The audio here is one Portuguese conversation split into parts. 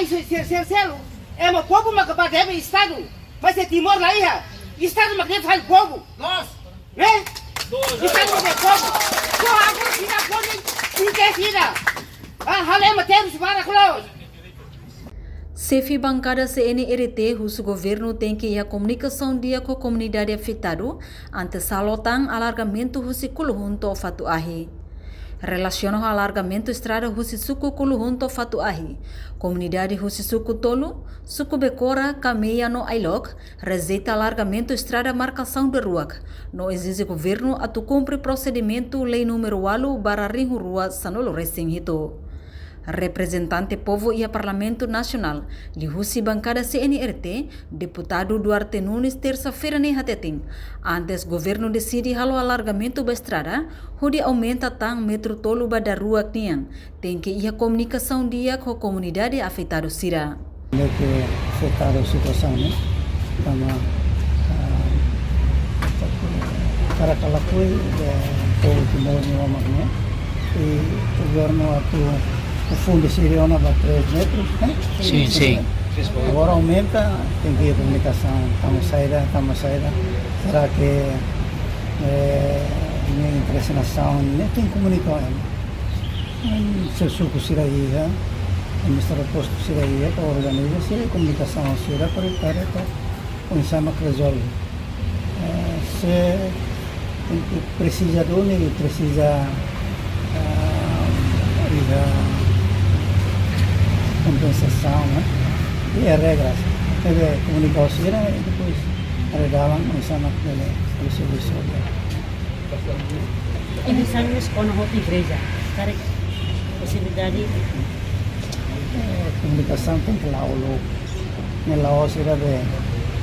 selo. É uma povo uma que bate é Estado. Mas é Timor lá ia. Estado uma que faz povo. Nós. Né? Estado uma que povo. Só água tira povo. Ninguém tira. Halé matemos para close. Chefe bancada CNRT, o governo tem que ir a comunicação dia com a comunidade afetada ante salotan alargamento do culhunto ao fato ahi. Relaciona ao alargamento estrada do suco culhunto ao fato ahi. Comunidade do suco tolo, suco becora, cameia no ailok, rejeita alargamento estrada marcação de rua. No exige governo a tu cumpre procedimento lei número 8 barra rinhu rua sanolo recém-hito. Representante Povo e a Parlamento Nacional, Lihusi Bancada CNRT, deputado Duarte Nunes, terça-feira nem hateting. Antes, governo decide halo alargamento da estrada, onde aumenta tang metro tolo da rua Knian. Tem que ir a comunicação dia com a comunidade afetada Sira. É que afetada a situação, né? Para aquela coisa, o povo que mora no Amagné, e o governo atua. O fundo seria para 3 metros, né? Sim. Agora aumenta, tem que ir a comunicação, estamos saída. Será que minha impressionação, nem tem comunicação? Se o suco será aí, o Ministério do Posto será aí, para organizar, será a comunicação, será para estar começar a resolver. Se precisa de onde, precisa compensação, né? E a regra, comunicar o Cira e depois arregalam e sama pelo serviço. Eles anos com a outra igreja, cara, possibilidade. Comunicação tem que lá o louco. Nela o Cira de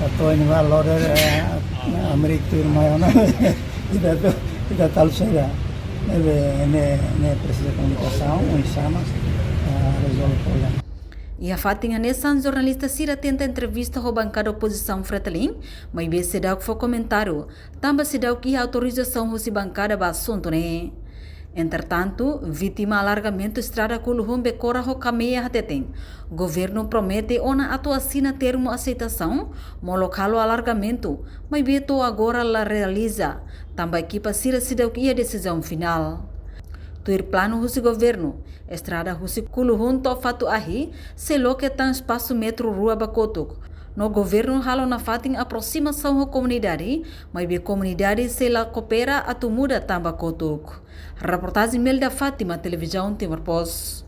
estou indo lá logo na América do Maior, né? E da tal Cira, né precisa de comunicação, o sama resolve o problema. E a fatinha nessa jornalista Sira tenta entrevista com a bancada oposição Fretalin, mas bem se dá o que foi comentário, também se dá o que a autorização se bancada para assunto, né? Entretanto, vítima alargamento estrada com o rumbe cora ho cameia hateteng. Governo promete ona atuação na termo aceitação, local o alargamento, mas beto agora la realiza. Também equipa Sira se dá o que a decisão final. Tuir plano husi governo, estrada husi culhunto ao fato ahi, se loque tan espaço metro rua bakotuk. No governo halo na fatin aproximação com a comunidade, mas a comunidade se la coopera a tu muda tamba kotuk. Reportagem Melda Fátima, Televisão Timor Post.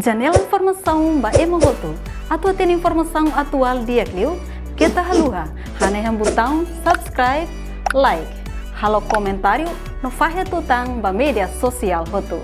Janela Informação ba Emogoto. Atua tem informação atual dia clio, kita haluha, haneham botão subscribe, like. Halo comentário no Fahe Tutang ba media sosial hotu.